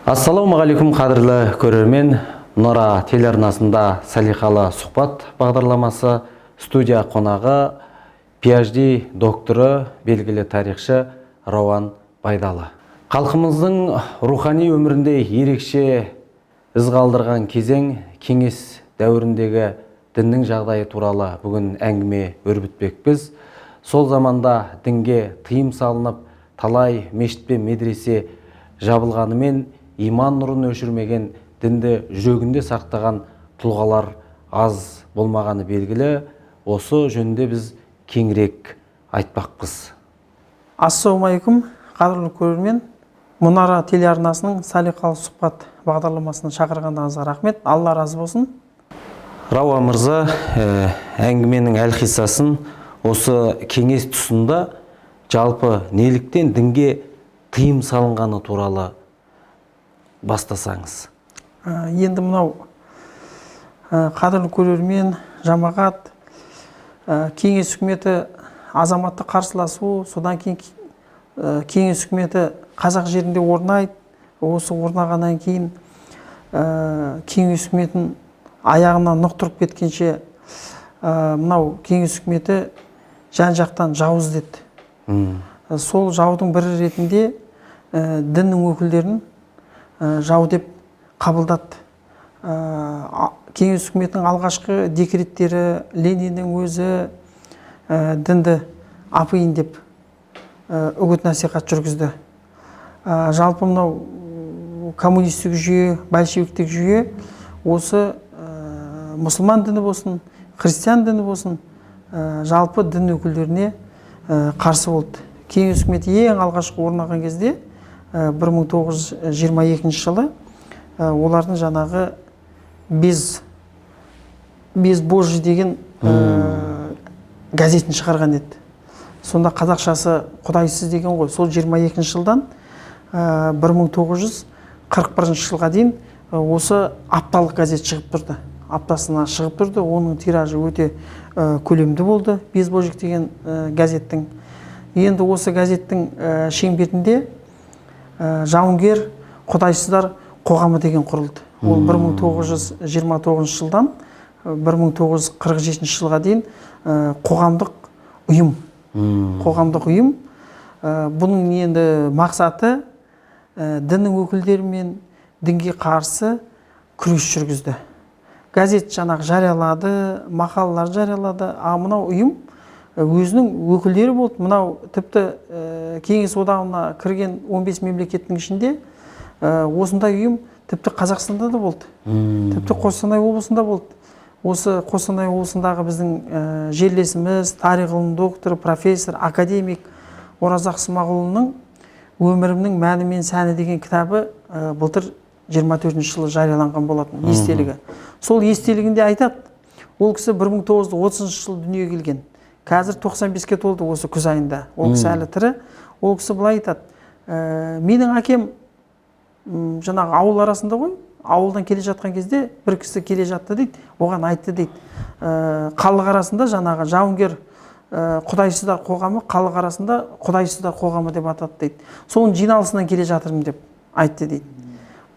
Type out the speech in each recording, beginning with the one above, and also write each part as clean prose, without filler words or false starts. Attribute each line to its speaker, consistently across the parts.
Speaker 1: Ассалаумағалейкум қадірлі көрермен. Нұра телеарнасында салиқалы сұхбат бағдарламасы, студия қонағы PhD докторы, белгілі тарихшы Рауан Байдалы. Халқымыздың рухани өмірінде ерекше із қалдырған кезең кеңес дәуіріндегі діннің жағдайы туралы бүгін әңгіме өрбітпекпіз. Сол заманда дінге тыйым салынып, талай мешіт пен медресе жабылғанымен иман нұрын өшірмеген, дінді жүрегінде сақтаған тұлғалар аз болмағаны белгілі. Осы жөнінде біз кеңірек айтпақпыз.
Speaker 2: Ассалаумағалейкум, қадірлі көрермен. Мұнара телеарнасының салиқалы сұхбат бағдарламасына шақырғаныңызға рахмет. Алла разы болсын.
Speaker 1: Рауан мырза, әңгіменің әлқиссасын осы кеңес тұсында жалпы неліктен дінге тыйым салынғаны туралы бастасаңыз.
Speaker 2: Енді мынау қадірлі көрермен, жамағат, кеңес үкіметі азаматты қарсыласу, содан кейін кеңес үкіметі қазақ жерінде орнайды. Осы орнағаннан кейін кеңес үкіметін аяғынан нұқ тұрып кеткенше мынау кеңес үкіметі жан-жақтан жау іздеді. Сол жаудың бірі ретінде діннің өкілдерін жау деп қабылдады. Кеңес үкіметінің алғашқы декреттері, Лениннің өзі дінді апиын деп үгіт насихат жүргізді. Жалпы мынау коммунистік жүйе, большевиктік жүйе осы мұсылман діні болсын, христиан діні болсын, жалпы дін өкілдеріне қарсы болды. Кеңес үкіметі ең алғашқы орнаған кезде 1922 жылы олардың жаңағы без Божий деген газетін шығарған еді. Сонда қазақшасы құдайсыз деген ғой. Сол 22 жылдан 1941 жылға дейін осы апталық газет шығып тұрды. Аптасына шығып тұрды. Оның тиражы өте көлемді болды. Без Божий деген газеттің. Енді осы газеттің шеңберінде жауынгер құдайсыздар қоғамы деген құрылды. Ол 1929 жылдан 1947 жылға дейін қоғамдық ұйым. Қоғамдық ұйым. Бұның енді мақсаты діннің өкілдерімен дінге қарсы күрес жүргізді. Газет жаңағы жариялады, мақалалар жариялады. Мынау ұйым өзінің өкілдері болды. Мынау тіпті кеңес одағына кірген 15 мемлекеттің ішінде осындай ұйым тіпті Қазақстанда да болды. Тіпті Қостанай облысында болды. Осы Қостанай облысындағы біздің жерлесіміз, тарих ғылым докторы, профессор, академик Оразақ Смағұлының «Өмірімнің мәні мен сәні» деген кітабы былтыр 24 жылы жарияланған болатын, естелігі. Сол естелігінде айтады, ол кісі 1930 жылы дүниеге келген. Қазір 95-ке толды осы күз айында. Ол кісі әлі тірі. Ол кісі былай айтады: менің әкем жаңағы ауыл арасында ғой, ауылдан келе жатқан кезде бір кісі келе жатты дейді, оған айтты дейді, халық арасында жаңағы жауынгер құдайсыздар қоғамы, халық арасында құдайсыздар қоғамы деп атады дейді. Соның жиналысынан келе жатырмын деп айтты дейді.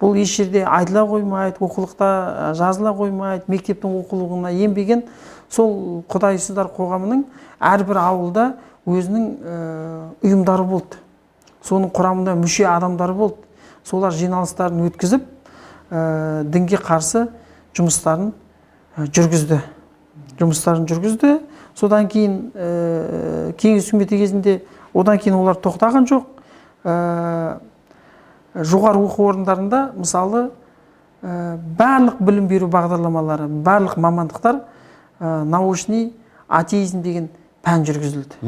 Speaker 2: Бұл еш жерде айтыла қоймайды, оқулықта жазыла қоймайды, мектептің оқулығына енбеген сол құдайсыздар қоғамының әрбір ауылда өзінің ұйымдары болды. Соның құрамында мүше адамдары болды. Солар жиналыстарын өткізіп, дінге қарсы жұмыстарын жүргізді. Содан кейін кеңес үкіметі кезінде, одан кейін олар тоқтаған жоқ. Жоғары оқу орындарында, мысалы, барлық білім беру бағдарламалары, барлық мамандықтар научный атеизм деген пән жүргізілді.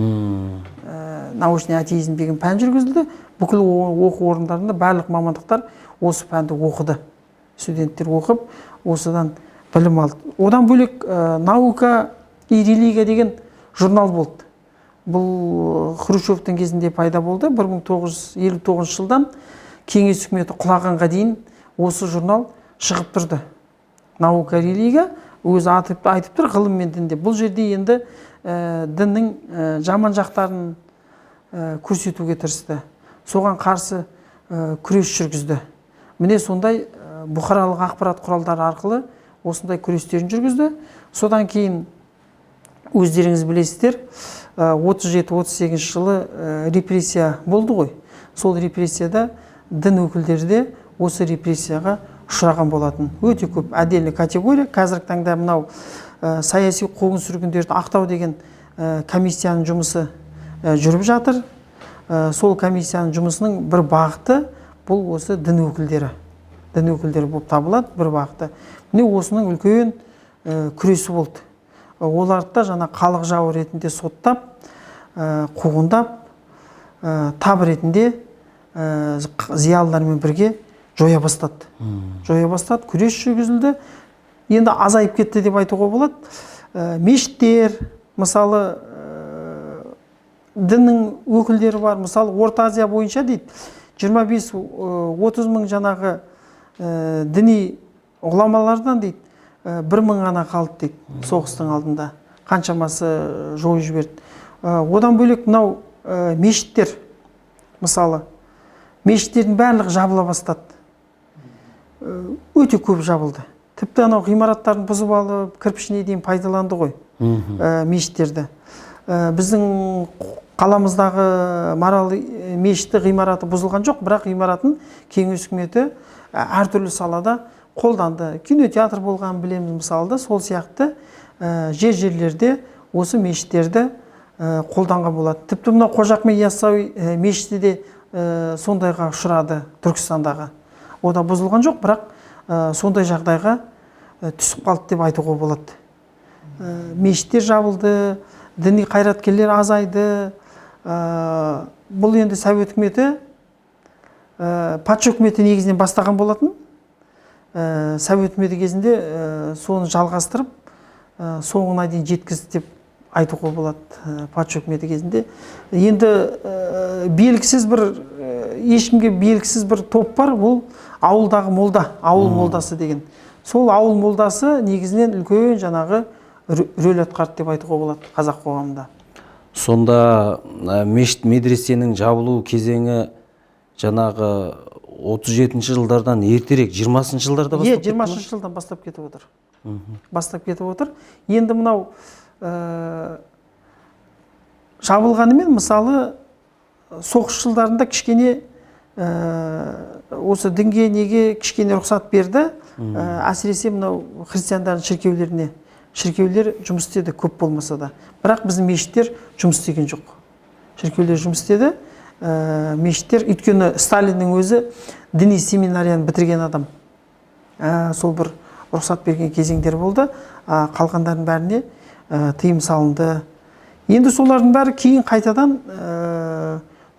Speaker 2: Научный атеизм деген пән жүргізілді. Бүкіл оқу орындарында барлық мамандықтар осы пәнді оқыды. Студенттер оқып, осыдан білім алды. Одан бөлек «Наука и религия» деген журнал болды. Бұл Хрущевтің кезінде пайда болды. 1959 жылдан кеңес үкіметі құлағанға дейін осы журнал шығып тұрды. «Наука и религия» өзі айтып тұр, ғылым мен дінде. Бұл жерде енді діннің жаман жақтарын көрсетуге тырысты. Соған қарсы күрес жүргізді. міне сондай бұқаралық ақпарат құралдары арқылы осындай күрестерін жүргізді. Содан кейін өздеріңіз білесіздер, 37-38 жылы репрессия болды ғой. Сол репрессияда дін өкілдері де осы репрессияға ұшыраған болатын. Өте көп отдельный категория. Қазіргі таңда мынау саяси қуғын сүргіндерді ақтау деген комиссияның жұмысы жүріп жатыр. Сол комиссияның жұмысының бір бағыты бұл осы дін өкілдері. Дін өкілдері болып табылады бір бағыты. Міне осының үлкен күресі болды. Оларды да жаңа халық жауы ретінде соттап, қуғындап, тап ретінде зиялылармен бірге жоя бастады. Күрес жүргізілді. Енді азайып кетті деп айтуға болады. Мешіттер, мысалы, діннің өкілдері бар. Мысалы, Орта Азия бойынша дейді, 25-30 мың жаңағы діни ғұламалардан дейді, 1 мың ғана қалды дейді, соғыстың алдында. Қаншамасы жойып жіберді. Одан бөлек мынау мешіттер, мысалы, мешіттердің барлығы жабыла бастады. Өте көп жабылды. Тіпті анау ғимараттарын бұзып алып, кірпішіне дейін пайдаланды ғой мешіттерді. Біздің қаламыздағы Марал мешіті ғимараты бұзылған жоқ, бірақ ғимаратын кеңес үкіметі әртүрлі салада қолданды. Кинотеатр болған білеміз мысалда, сол сияқты жерлерде осы мешіттерді қолданған болады. Тіпті мына Қожа Ахмет Яссауи мешіті де сондайға ұшырады Түркістандағы. О да бұзылған жоқ, бірақ сондай жағдайға түсіп қалды деп айтуға болады. Мешіттер жабылды, діни қайраткерлер азайды. Бұл енді Совет үкіметі, патша үкіметі негізінен бастаған болатын. Совет үкіметі кезінде соны жалғастырып, соңына дейін жеткізді деп айтуға болады патша үкіметі кезінде. Енді белгісіз бір, ешкімге белгісіз бір топ бар, бұл ауылдағы молда, ауыл молдасы деген. Сол ауыл молдасы негізінен үлкен жаңағы рөл атқарды деп айтуға болады қазақ қоғамында.
Speaker 1: Сонда мешіт медресенің жабылу кезеңі жаңағы 37-ші жылдардан ертерек 20-ші жылдарда бастап кетті ме?
Speaker 2: 20-ші жылдан бастап кетіп отыр. Бастап кетіп отыр. Енді мынау жабылғанымен, мысалы, соғыс жылдарында кішкене осы дінге неге кішкене рұқсат берді. Әсіресе мынау христиандардың шіркеулеріне. Шіркеулер жұмыс істеді, көп болмаса да. Бірақ біздің мешіттер жұмыс істеген жоқ. Шіркеулер жұмыс істеді. Мешіттер, өйткені Сталиннің өзі діни семинарияны бітірген адам. Сол бір рұқсат берген кезеңдер болды. Қалғандардың бәріне тыйым салынды. Енді солардың бәрі кейін қайтадан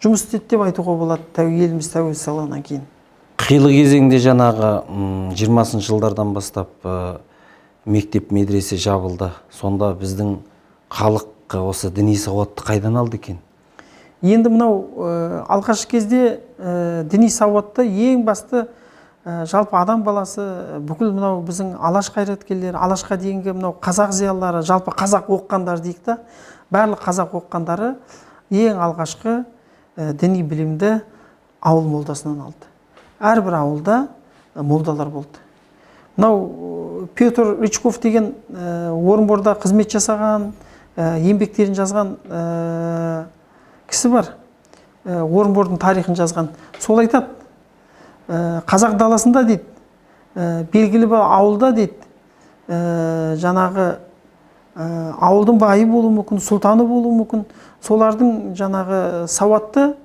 Speaker 2: жұмыс істеді деп айтуға болады, еліміз тәуелсіз алғаннан кейін.
Speaker 1: Қилы кезеңде жаңағы 20-ші жылдардан бастап мектеп медресе жабылды. Сонда біздің халық осы діни сауатты қайдан алды екен?
Speaker 2: Енді мынау алғашқы кезде діни сауатты ең басты жалпы адам баласы, бүкіл мынау біздің алаш қайраткерлері, алашқа дейінгі мынау қазақ зиялылары, жалпы қазақ оқығандар дейік та, барлық қазақ оқығандары ең алғашқы діни білімді ауыл молдасынан алды. Әрбір ауылда молдалар болды. Мынау Петр Рычков деген Орынборда қызмет жасаған, еңбектерін жазған кісі бар. Орынбордың тарихын жазған. Сол айтады, қазақ даласында дейді, белгілі бір ауылда дейді, жаңағы ауылдың байы болуы мүмкін, сұлтаны болуы мүмкін. Солардың жаңағы сауатты,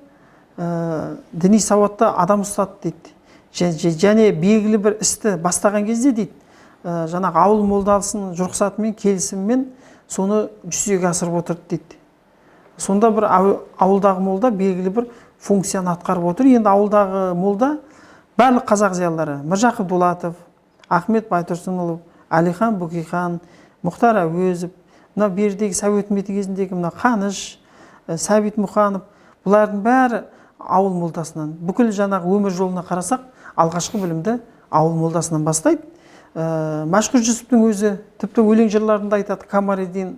Speaker 2: діни сауатты адам ұстады дейді. Және белгілі бір істі бастаған кезде дейді, жаңағы ауыл молдасының рұқсатымен, келісімімен соны жүзеге асырып отырды дейді. Сонда бір ауылдағы молда белгілі бір функцияны атқарып отыр. Енді ауылдағы молда барлық қазақ зиялылары, Міржақып Дулатов, Ахмет Байтұрсынұлы, Әлихан Бөкейхан, Мұхтар Әуезов, мына бердегі Совет үкіметі кезіндегі мына Қаныш, Сәбит Мұқанов, бұлардың бәрі ауыл молдасынан. Бүкіл жаңағы өмір жолына қарасақ, алғашқы білімді ауыл молдасынан бастайды. Машқұр Жүсіптің өзі тіпті өлең жырларында айтады, Камариддин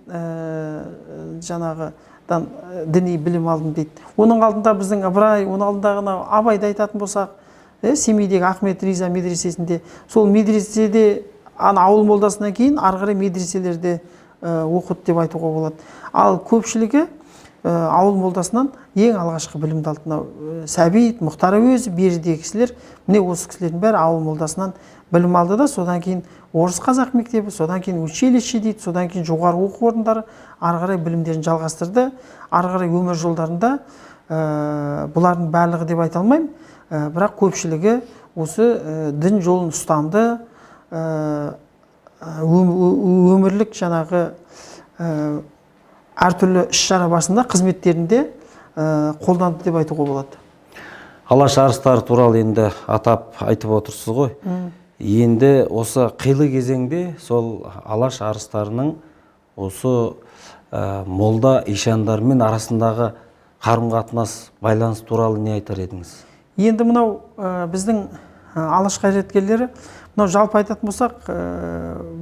Speaker 2: жаңағыдан діни білім алдым дейді. Оның алдында біздің Ыбырай, оның алдындағы Абайды айтатын болсақ, Семейдегі Ахмет Риза медресесінде. Сол медреседе ауыл молдасынан кейін ары қарай медреселерде оқыды деп айтуға болады. Ал көпшілігі ауыл молдасынан ең алғашқы білімді алды. Сәбит, Мұхтар Әуезов, берідегі кісілер, міне осы кісілердің бәрі ауыл молдасынан білім алды да, содан кейін орыс қазақ мектебі, содан кейін училище дейді, содан кейін жоғары оқу орындары ары қарай білімдерін жалғастырды. Ары қарай өмір жолдарында бұлардың барлығы деп айта алмаймын, бірақ көпшілігі осы дін жолын ұстанды, өмірлік жаңағы әртүрлі іс-шара басында қызметтерінде қолданды деп айтуға болады.
Speaker 1: Алаш арыстары туралы енді атап айтып отырсыз ғой. Енді осы қилы кезеңде сол алаш арыстарының осы молда ишандармен арасындағы қарым-қатынас байланыс туралы не айтар едіңіз?
Speaker 2: Енді мынау біздің алаш қайраткерлері, мынау жалпы айтатын болсақ,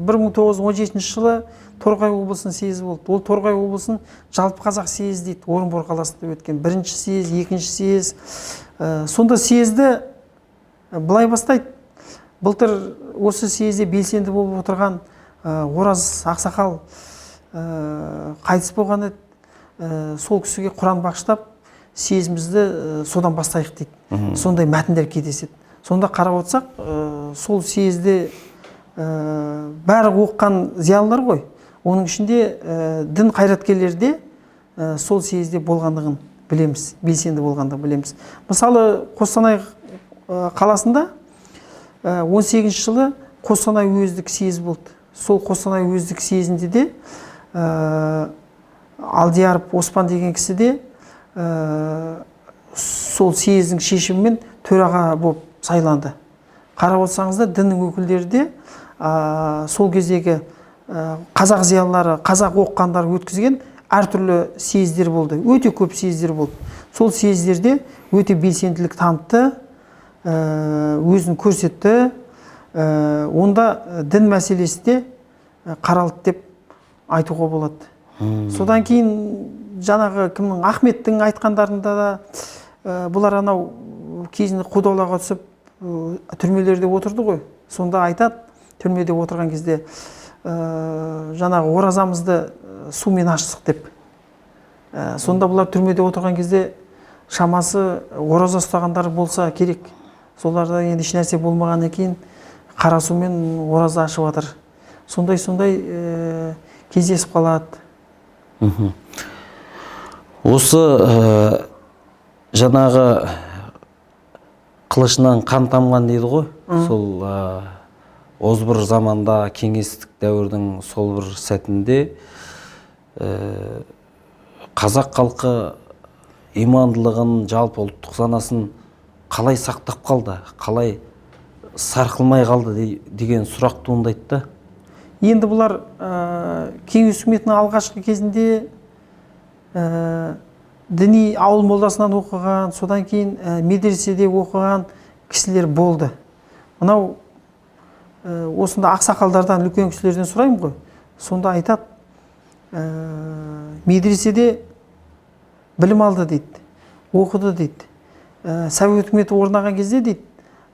Speaker 2: 1917 жылы Торғай облысының съезі болды. Ол Торғай облысының жалпы қазақ съезі дейді, Орынбор қаласында өткен. Бірінші съез, екінші съез. Сонда съезді былай бастайды. Былтыр осы съезде белсенді болып отырған Ораз ақсақал қайтыс болған еді. Сол кісіге Құран бағыштап, съезімізді содан бастайық дейді. Сондай мәтіндер кездеседі. Сонда қарап отырсақ, сол съезде бәрі оқыған зиялылар ғой. Оның ішінде дін қайраткерлерде сол съезде болғандығын білеміз, белсенді болғандығын білеміз. Мысалы, Қостанай қаласында 18 жылы Қостанай уездік съез болды. Сол Қостанай уездік съезінде де Алдияров Оспан деген кісі де сол съездің шешімімен төраға болып сайланды. Қарап отырсаңыздар, діннің өкілдері де сол кездегі қазақ зиялылары, қазақ оқығандары өткізген әртүрлі съездер болды. Өте көп съездер болды. Сол съездерде өте белсенділік танытты, өзін көрсетті. Онда дін мәселесі де қаралды деп айтуға болады. Содан кейін жаңағы кімнің Ахметтің айтқандарында да бұлар анау кезінде қудалауға түсіп түрмелерде отырды ғой. Сонда айтады, түрмеде отырған кезде жаңағы оразамызды сумен аштық деп. Сонда бұлар түрмеде отырған кезде шамасы ораза ұстағандар болса керек. Соларда енді еш нәрсе болмағаннан кейін қара сумен ораза ашып жатыр. Сондай кездесіп қалады.
Speaker 1: Осы жаңағы қылышынан қан тамған дейді ғой. Сол озбыр заманда, кеңестік дәуірдің сол бір сәтінде қазақ халқы имандылығын, жалпы ұлттық санасын қалай сақтап қалды, қалай сарқылмай қалды деген сұрақ туындайды да.
Speaker 2: Енді бұлар кеңес үкіметінің алғашқы кезінде діни ауыл молдасынан оқыған, содан кейін медреседе оқыған кісілер болды. Мынау осында ақсақалдардан, үлкен кісілерден сұраймын ғой. Сонда айтады, медреседе білім алды дейді, оқыды дейді. Совет үкіметі орнаған кезде дейді,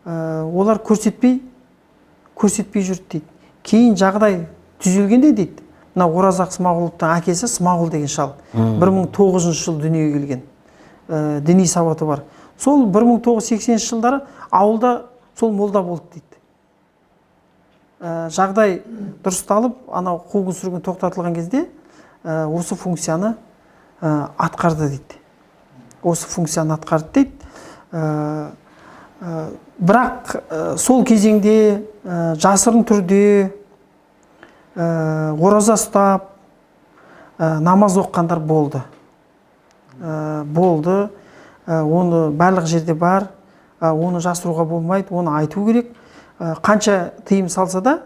Speaker 2: олар көрсетпей жүрді дейді. Кейін жағдай түзелгенде дейді, мына Оразақ Смағұловтың әкесі Смағұл деген шал 1900 жыл дүниеге келген, діни сауаты бар. Сол 1980 жылдары ауылда сол молда болды дейді. Жағдай дұрысталып, анау қуғын-сүргін тоқтатылған кезде осы функцияны атқарды дейді. Осы функцияны атқарды дейді. Бірақ сол кезеңде жасырын түрде ораза ұстап намаз оқығандар болды. Оны барлық жерде бар, оны жасыруға болмайды, оны айту керек. Қанша тыйым салса да,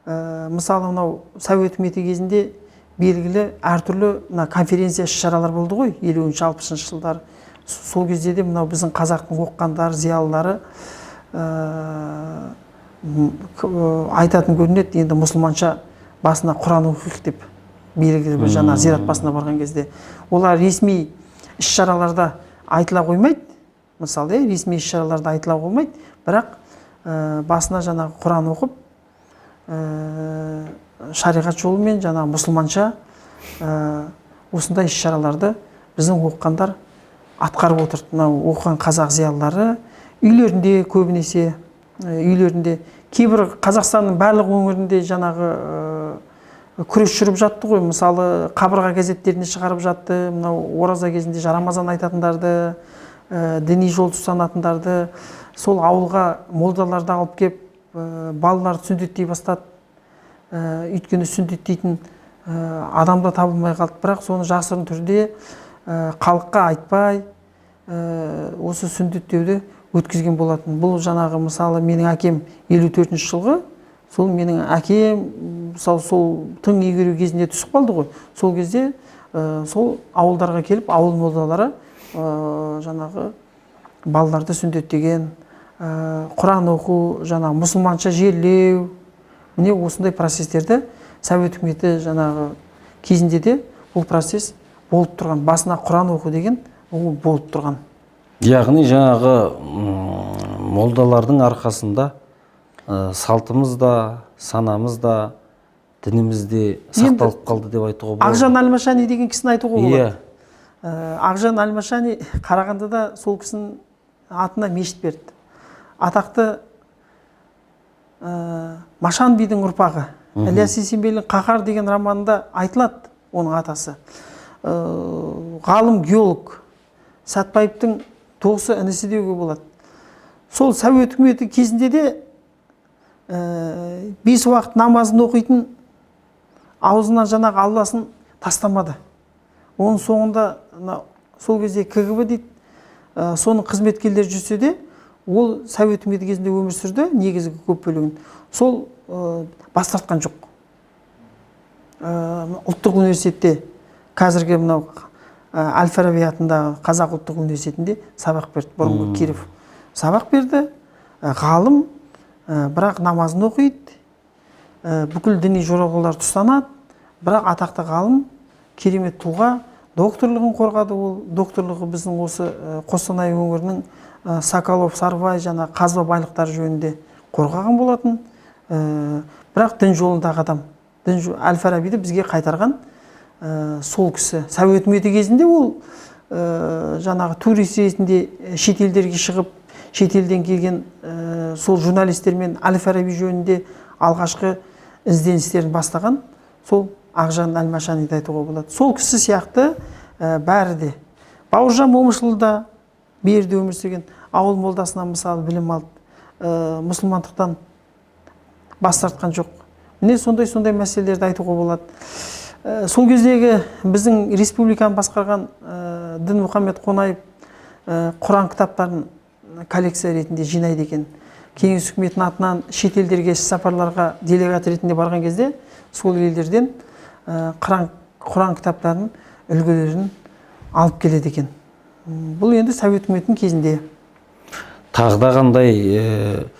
Speaker 2: мысалы мынау Совет үкіметі кезінде белгілі әртүрлі конференция іс-шаралар болды ғой, 50-60 жылдары. Сол кезде де мынау біздің қазақтың оқығандар, зиялылары айтатын көрінеді, енді мұсылманша басына Құран оқиық деп, белгілі бір зират басына барған кезде. Олар ресми іс-шараларда айтыла қоймайды, мысалы ресми іс-шараларда айтыла болмайды, бірақ басына жаңағы Құран оқып, шариғат жолымен жаңағы мұсылманша осындай іс-шараларды біздің оқығандар атқарып отырды. Мынау оқыған қазақ зиялылары үйлерінде, көбінесе үйлерінде, кейбір Қазақстанның барлық өңірінде жаңағы күрес жүріп жатты ғой. Мысалы қабырға газеттеріне шығарып жатты, мынау ораза кезінде жарамазан айтатындарды, діни жол ұстанатындарды сол ауылға молдаларды алып кеп балаларды сүндеттей бастады. Өйткені сүндеттейтін адам да табылмай қалды, бірақ соны жасырын түрде халыққа айтпай осы сүндеттеуді өткізген болатын. Бұл жаңағы мысалы менің әкем 54 жылғы, сол менің әкем мысалы сол тың игеру кезінде түсіп қалды ғой. Сол кезде сол ауылдарға келіп, ауыл молдалары жаңағы балаларды сүндеттеген, Құран оқу, жаңағы мұсылманша жерлеу, міне осындай процестерді Совет үкіметі жаңағы кезінде де бұл процесс болып тұрған. Басына Құран оқу деген ол болып тұрған.
Speaker 1: Яғни жаңағы молдалардың арқасында салтымыз да, санамыз да, дініміз де сақталып қалды деп айтуға болады.
Speaker 2: Ақжан Әлмашани деген кісіні айтуға болады. Ақжан Әлмашани Қарағандыда сол кісінің атына мешіт берді. Атақты Машан бидің ұрпағы. Ілияс Есенберлин Қаһар деген романында айтылады оның атасы. Ғалым геолог Сәтбаевтың тоғысы інісі деуге болады. Сол Совет үкіметі кезінде де 5 уақыт намазын оқитын, аузынан жаңағы алласын тастамады. Оның соңында сол кезде КГБ дейді, соның қызметкерлері жүрсе де, ол Совет үкіметі кезінде өмір сүрді, негізгі көп бөлігін. Сол бас тартқан жоқ. Ұлттық университетте, қазіргі мынау Әл-Фараби атындағы Қазақ ұлттық университетінде сабақ берді, бұрынғы Киров. Сабақ берді, ғалым, бірақ намазын оқиды, бүкіл діни жоралғыларды ұстанады, бірақ атақты ғалым, керемет тұлға, докторлығын қорғады. Ол докторлығы біздің осы Қостанай өңірінің Соколов, Сарбай, жаңа қазба байлықтары жөнінде қорғаған болатын. Бірақ дін жолындағы адам, Әл-Фарабиді бізге қайтарған сол кісі. Совет үкіметі кезінде ол жаңағы турист ретінде шетелдерге шығып, шетелден келген сол журналистермен Әл-Фараби жөнінде алғашқы ізденістерін бастаған сол Ақжан Әлмашаниді айтуға болады. Сол кісі сияқты бәрі де. Бауыржан Момышұлы да берді өмір сүрген, ауыл молдасынан мысалы білім алды, мұсылмандықтан бас тартқан жоқ. Міне сондай мәселелерді айтуға болады. Сол кездегі біздің республиканы басқарған Дінмұхамед Қонаев Құран кітаптарын коллекция ретінде жинайды екен. Кеңес үкіметінің атынан шетелдерге сапарларға делегат ретінде барған кезде сол елдерден Құран кітаптарының үлгілерін алып келеді екен. Бұл енді Совет үкіметінің кезінде.
Speaker 1: Тағда қандай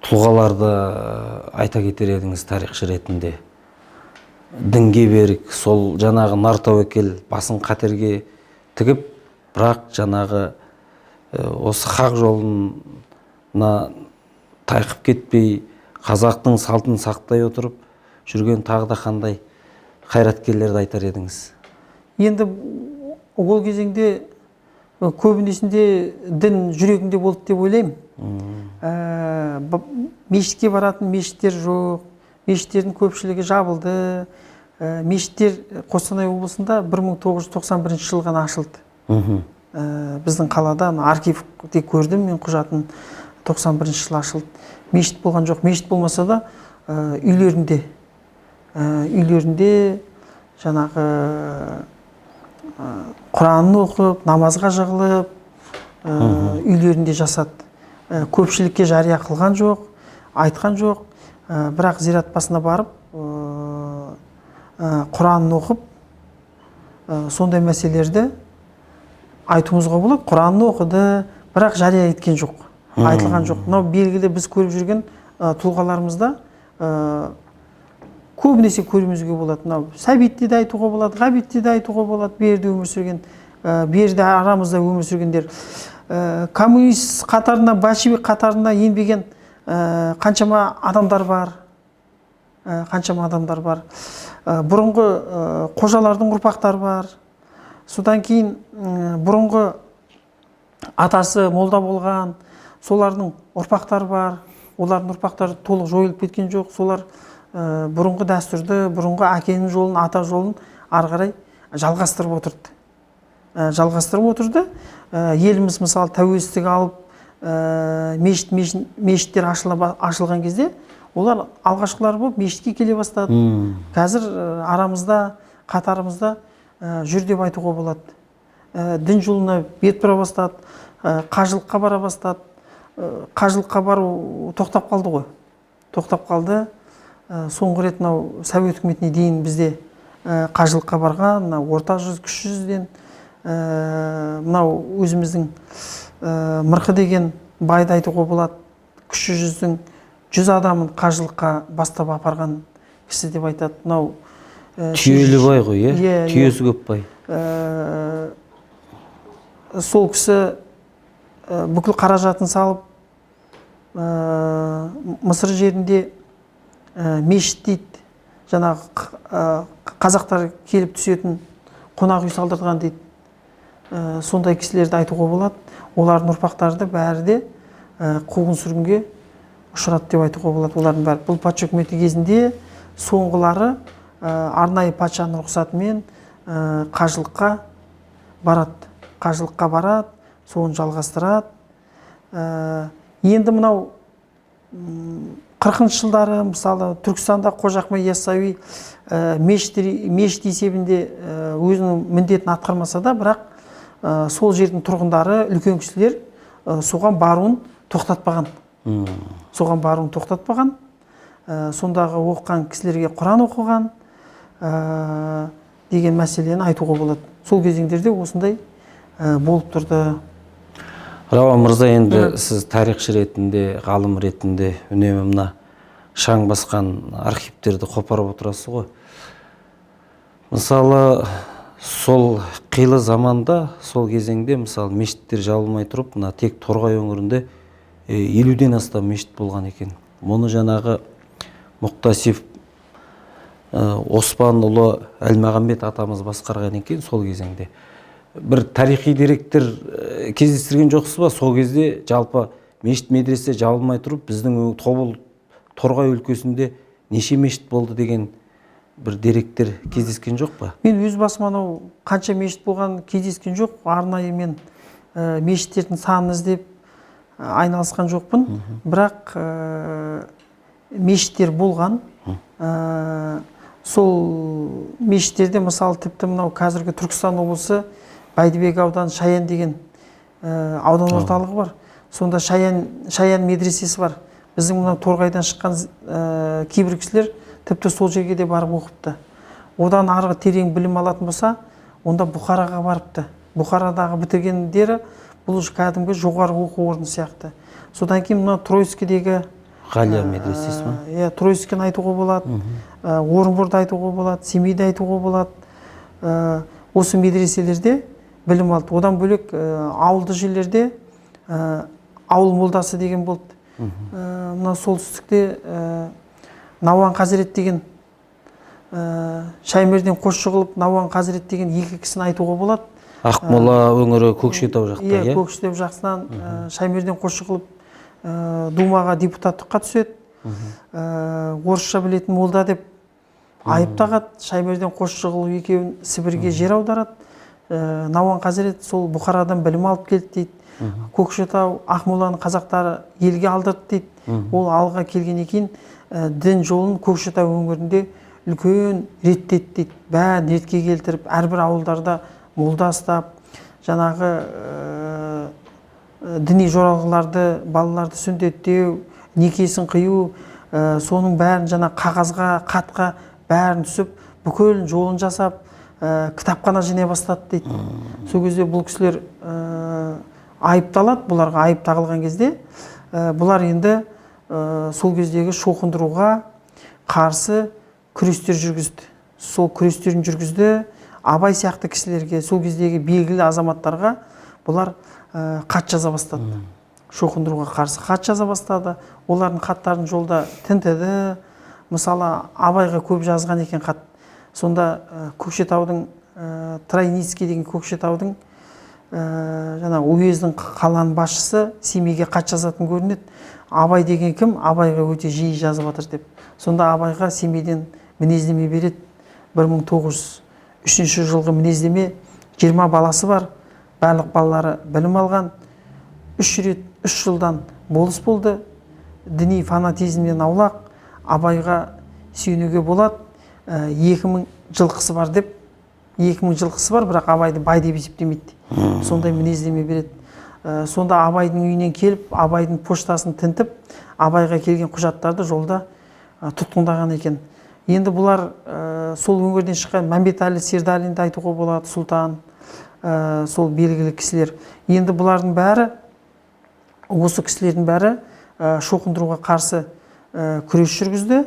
Speaker 1: тұлғаларды айта кетер едіңіз тарихшы ретінде? Дінге берік, сол жаңағы нар тәуекел басын қатерге тігіп, бірақ жаңағы осы хақ жолына тайқып кетпей, қазақтың салтын сақтай отырып жүрген тағда қандай қайраткерлерді айтар едіңіз?
Speaker 2: Енді ол кезеңде көбінесінде дін жүрегінде болды деп ойлаймын. Мешітке баратын мешіттер жоқ, мешіттердің көпшілігі жабылды. Мешіттер Қостанай облысында 1991 жылы ғана ашылды. Біздің қалада архивте көрдім мен құжатын, 91 жылы ашылды. Мешіт болған жоқ. Мешіт болмаса да үйлерінде жаңағы Құранын оқып, намазға жығылып, үйлерінде жасады. Көпшілікке жария қылған жоқ, айтқан жоқ. Бірақ зират басына барып, Құранын оқып, сондай мәселелерді айтуымызға болады. Құранын оқыды, бірақ жария еткен жоқ, айтылған жоқ. Мынау белгілі біз көріп жүрген тұлғаларымызда көбінесе көруімізге болады. Мынау Сәбитті де айтуға болады, Ғабитті де айтуға болады, берді өмір сүрген, берді арамызда өмір сүргендер. коммунист қатарында, большевик қатарында енбеген қаншама адамдар бар. Бұрынғы қожалардың ұрпақтары бар. Содан кейін бұрынғы атасы молда болған, солардың ұрпақтары бар. Олардың ұрпақтары толық жойылып кеткен жоқ. Солар бұрынғы дәстүрді, бұрынғы әкенің жолын, ата жолын ары қарай жалғастырып отырды. Еліміз мысалы тәуелсіздік алып, мешіттер ашылған кезде, олар алғашқылар болып мешітке келе бастады. Қазір арамызда, қатарымызда жүр деп айтуға болады. Дін жолына бет бұра бастады, қажылыққа бара бастады. Қажылыққа бару тоқтап қалды ғой. Тоқтап қалды. Соңғы рет мынау Совет үкіметіне дейін бізде қажылыққа барған, мынау орта жүз, кіші жүзден, мынау өзіміздің Мырқы деген байды айтуға болады. Кіші жүздің 100 адамын қажылыққа бастап апарған кісі деп айтады. Мынау
Speaker 1: түйелі бай ғой, түйесі көп бай.
Speaker 2: Сол кісі бүкіл қаражатын салып, Мысыр жерінде мешіт дейді, жаңағы қазақтар келіп түсетін қонақ үй салдырған дейді. Сондай кісілерді айтуға болады. Олардың ұрпақтары да бәрі де қуғын сүргінге ұшырады деп айтуға болады. Олардың бәрі бұл патша үкіметі кезінде соңғылары арнайы патшаның рұқсатымен қажылыққа барады, соны жалғастырады. Енді мынау 40-шы жылдары мысалы Түркістанда Қожа Ахмет Яссауи мешіт есебінде өзінің міндетін атқармаса да, бірақ сол жердің тұрғындары, үлкен кісілер соған баруын тоқтатпаған. Сондағы оқыған кісілерге Құран оқыған деген мәселені айтуға болады. Сол кезеңдерде осындай болып тұрды.
Speaker 1: Рауан мырза, енді сіз тарихшы ретінде, ғалым ретінде үнемі мына шаң басқан архивтерді қопарып отырасыз ғой. Мысалы, сол қилы заманда, сол кезеңде, мысалы, мешіттер жабылмай тұрып, мына тек Торғай өңірінде 50-ден астам мешіт болған екен. Мұны жаңағы Мұқтасив Оспанұлы Әлмағамбет атамыз басқарған екен сол кезеңде. Бір тарихи деректер кездестірген жоқсыз ба? Сол кезде жалпы мешіт медресе жабылмай тұрып, біздің Тобыл Торғай өлкесінде неше мешіт болды деген бір деректер кездескен жоқ па?
Speaker 2: Мен өз басым анау қанша мешіт болған кездескен жоқ. Арнайы мен мешіттердің санын іздеп айналысқан жоқпын. Бірақ мешіттер болған. Сол мешіттерде мысалы тіпті мынау қазіргі Түркістан облысы Бәйдібек ауданы Шаян деген аудан орталығы бар. Сонда Шаян медресесі бар. Біздің мынау Торғайдан шыққан кейбір кісілер тіпті сол жерге де барып оқыпты. Одан арғы терең білім алатын болса, онда Бұхараға барыпты. Бұхарадағы бітіргендері бұл кәдімгі жоғары оқу орны сияқты. Содан кейін мына Тройскідегі
Speaker 1: Ғалия медресесі ме?
Speaker 2: Тройскіні айтуға болады, Орынборды айтуға болады, Семейді айтуға болады. Осы медреселерде білім алды. Одан бөлек ауылды жерлерде ауыл молдасы деген болды. Мына солтүстікте Науан Қазірет деген, Шаймерден Қосшығылып Науан Қазірет деген екі кісіні айтуға болады.
Speaker 1: Ақмола өңірі Көкшетау жақта,
Speaker 2: иә? Көкшетау жақсынан Шаймерден Қосшығылып Думаға депутаттыққа түседі. Орысша білетін молда деп айыптағады. Шаймерден Қосшығылып екеуін Сібірге жер аударады. Науан Қазірет сол Бұхарадан білім алып келді дейді. Көкшетау, Ақмоланың қазақтары елге алдырды дейді. Ол алға келгеннен кейін дін жолын Көкшетау өңірінде үлкен реттеді дейді. Бәрін ретке келтіріп, әрбір ауылдарда молда ұстап, жаңағы діни жоралғыларды, балаларды сүндеттеу, некесін қию, соның бәрін жаңа қағазға, қатқа бәрін түсіп, бүкіл жолын жасап, кітапхана жинай бастады дейді. Сол кезде бұл кісілер айыпталады, бұларға айып тағылған кезде, бұлар енді сол кездегі шоқындыруға қарсы күрестер жүргізді. Сол күрестерін жүргізді. Абай сияқты кісілерге, сол кездегі белгілі азаматтарға бұлар хат жаза бастады. Шоқындыруға қарсы хат жаза бастады. Олардың хаттарын жолда тінтіді. Мысалы, Абайға көп жазған екен хат. Сонда Көкшетаудың, Трайницкий деген Көкшетаудың жаңа уездің қаланың басшысы Семейге хат жазатын көрінеді. Абай деген кім? Абайға өте жиі жазып жатыр деп. Сонда Абайға Семейден мінездеме береді. 1903 жылғы мінездеме, 20 баласы бар. Барлық балалары білім алған. 3 жылдан болыс болды. Діни фанатизмнен аулақ. Абайға сүйенуге болады. 2000 жылқысы бар деп. 2000 жылқысы бар, бірақ Абайды бай деп есептемейді. Сондай мінездеме береді. Сонда Абайдың үйінен келіп, Абайдың поштасын тінтіп, Абайға келген құжаттарды жолда тұтқындаған екен. Енді бұлар сол өңірден шыққан Мәмбетәлі Сердалинді айтуға болады, сұлтан, сол белгілі кісілер. Енді бұлардың бәрі, осы кісілердің бәрі шоқындыруға қарсы күрес жүргізді,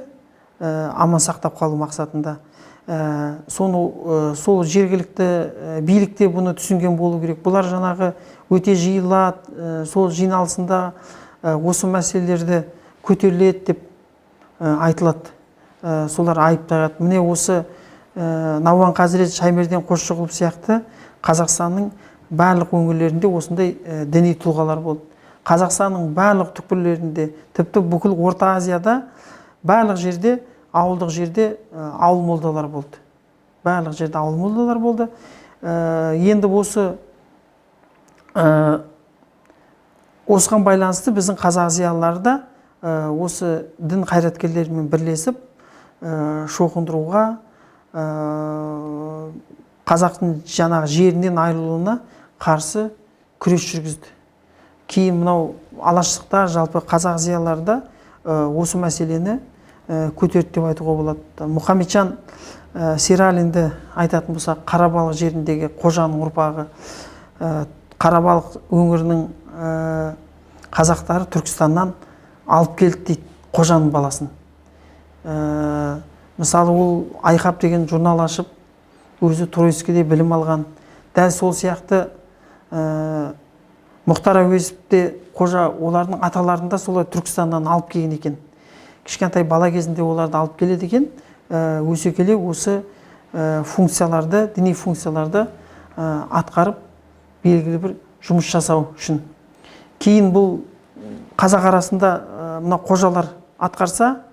Speaker 2: аман сақтап қалу мақсатында. Сол жергілікті билікте бұны түсінген болу керек. Бұлар жаңағы өте жиылады, сол жиналысында осы мәселелерді көтеріледі деп айтылады. Солар айыптағады. Міне осы Науан Қазірет, Шаймерден Қосшығұлов сияқты Қазақстанның барлық өңірлерінде осындай діни тұлғалар болды. Қазақстанның барлық түкпірлерінде, тіпті бүкіл Орта Азияда барлық жерде, ауылдық жерде ауыл молдалар болды. Барлық жерде ауыл молдалар болды. Енді осыған байланысты біздің қазақ зиялылары да осы дін қайраткерлерімен бірлесіп шоқындыруға, қазақтың жаңағы жерінен айырылуына қарсы күрес жүргізді. Кейін мынау алаштықта, жалпы қазақ зиялылары да осы мәселені көтерді деп айтуға болады. Мұхамеджан Сералинді айтатын болсақ, Қарабалық жеріндегі қожаның ұрпағы, Қарабалық өңірінің қазақтары Түркістаннан алып келді дейді, қожаның баласын. Мысалы, ол Айқап деген журнал ашып, өзі Тройскіде білім алған. Дәл сол сияқты Мұхтар Әуезовте қожа олардың аталарында солай Түркістаннан алып келген екен. Кішкентай бала кезінде оларды алып келеді екен. Өсе келе осы функцияларды, діни функцияларды атқарып, белгілі бір жұмыс жасау үшін. Кейін бұл қазақ арасында мына қожалар атқарса,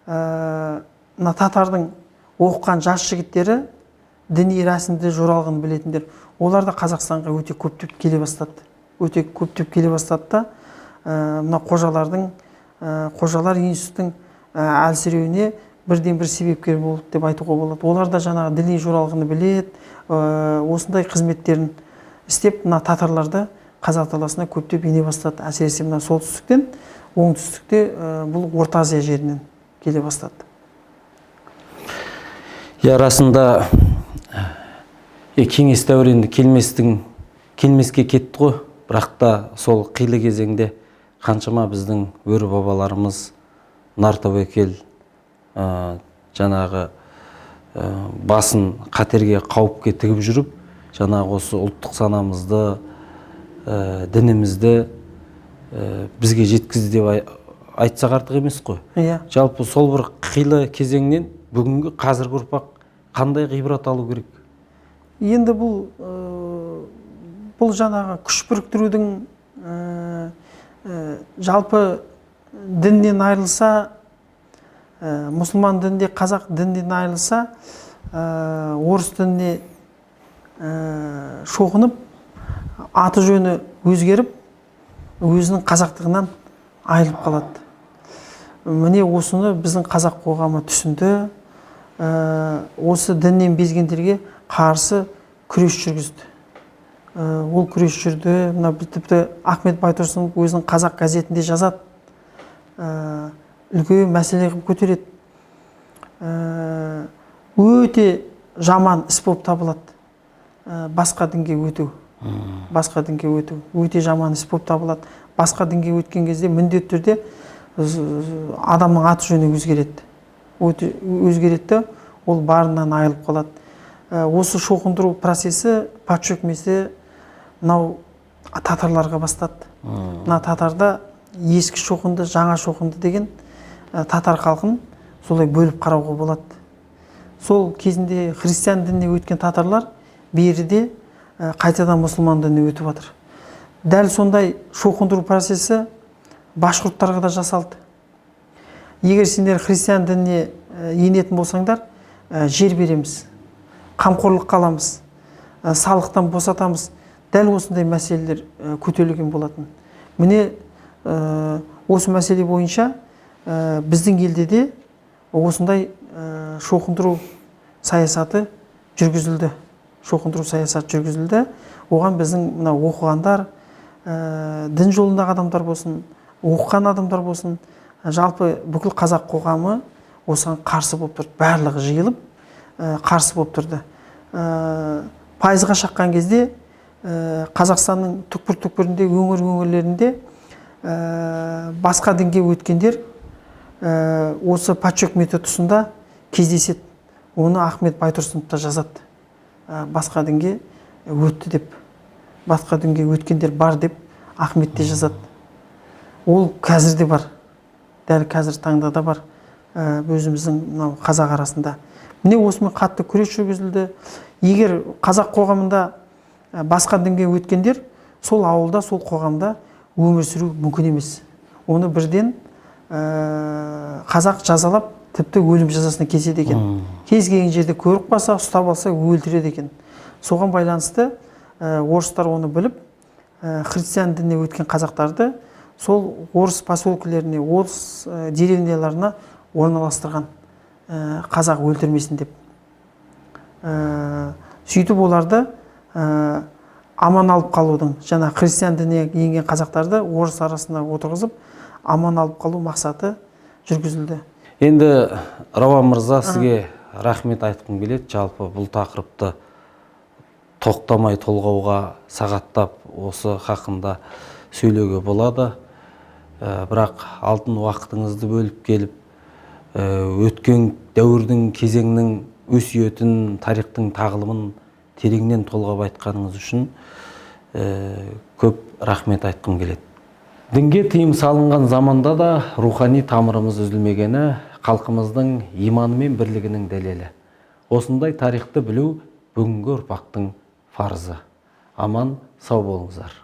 Speaker 2: мына татардың оқыған жас жігіттері діни рәсімде жоралғын білетіндер. Олар да Қазақстанға өте көптеп келе бастады. Өте көптеп келе бастады да, мына қожалар институттың әлсіреуіне бірден бір себепкер болды деп айтуға болады. Олар да жаңағы діни жоралғыны білет, осындай қызметтерін істеп, мына татарларды қазақ даласына көптеп ене бастады. Әсіресе мына солтүстіктен, оңтүстікте бұл Орта Азия жерінен келе бастады.
Speaker 1: Расында кеңес дәуірінде келмеске кетті ғой, бірақ та сол қилы кезеңде қаншама біздің өр бабаларымыз нартәуекел жаңағы басын қатерге, қауіпке тігіп жүріп, жаңағы осы ұлттық санамызды, дінімізді бізге жеткізді деп айтсақ артық емес қой. Жалпы сол бір қилы кезеңнен бүгінгі қазіргі ұрпақ қандай ғибрат алу керек?
Speaker 2: Енді бұл жаңағы күш біріктірудің, жалпы діннен айырылса, мұсылман дінінде, қазақ діннен айырылса, орыс дініне шоқынып, аты жөні өзгеріп, өзінің қазақтығынан айырылып қалады. Міне осыны біздің қазақ қоғамы түсінді. Осы діннен безгендерге қарсы күрес жүргізді. Ол күрес жүрді. Мына тіпті Ахмет Байтұрсынов өзінің қазақ газетінде жазады. Үлкен мәселе қылып көтереді. Өте жаман іс болып табылады. Басқа дінге өту. Басқа дінге өту. Өте жаман іс болып табылады. Басқа дінге өткен кезде міндетті түрде адамның аты жөні өзгереді. Өзгереді, ол барынан айырылып қалады. Осы шоқындыру процесі патша үкіметі мынау татарларға бастады. Мына татарда ескі шоқынды, жаңа шоқынды деген татар халқын солай бөліп қарауға болады. Сол кезінде христиан дініне өткен татарлар беріде қайтадан мұсылман дініне өтіп жатыр. Дәл сондай шоқындыру процесі башқұрттарға да жасалды. Егер сендер христиан дініне енетін болсаңдар, жер береміз, қамқорлыққа аламыз, салықтан босатамыз. Дәл осындай мәселелер көтерілген болатын. Міне осы мәселе бойынша біздің елде де осындай шоқындыру саясаты жүргізілді. Оған біздің мына оқығандар, дін жолындағы адамдар болсын, оқыған адамдар болсын, жалпы бүкіл қазақ қоғамы осыған қарсы болып тұрды. Барлығы жиылып қарсы болып тұрды. Пайызға шаққан кезде Қазақстанның түкпір-түкпірінде, өңір-өңірлерінде басқа дінге өткендер осы патша үкіметі тұсында кездеседі. Оны Ахмет Байтұрсынов та жазады. Басқа дінге өтті деп, басқа дінге өткендер бар деп Ахмет те жазады. Ол қазір де бар, дәл қазір таңда да бар өзіміздің қазақ арасында. Міне осымен қатты күрес жүргізілді. Егер қазақ қоғамында басқа дінге өткендер сол ауылда, сол қоғамда өмір сүру мүмкін емес. Оны бірден қазақ жазалап, тіпті өлім жазасына кеседі екен. Кез келген жерде көріп қалса, ұстап алса өлтіреді екен. Соған байланысты орыстар оны біліп, христиан дініне өткен қазақтарды сол орыс поселкелеріне, орыс деревняларына орналастырған, қазақ өлтірмесін деп. Сөйтіп оларды аман алып қалудың, жаңа христиан дініне енген қазақтарды орыс арасында отырғызып, аман алып қалу мақсаты жүргізілді.
Speaker 1: Енді Рауан мырза, сізге рахмет айтқым келеді. Жалпы бұл тақырыпты тоқтамай толғауға, сағаттап осы хақында сөйлеуге болады. Бірақ алтын уақытыңызды бөліп келіп, өткен дәуірдің, кезеңнің өсиетін, тарихтың тағылымын тереңнен толғап айтқаныңыз үшін көп рахмет айтқым келеді. Дінге тыйым салынған заманда да рухани тамырымыз үзілмегені халқымыздың иманы мен бірлігінің дәлелі. Осындай тарихты білу бүгінгі ұрпақтың парызы. Аман, сау болыңыздар.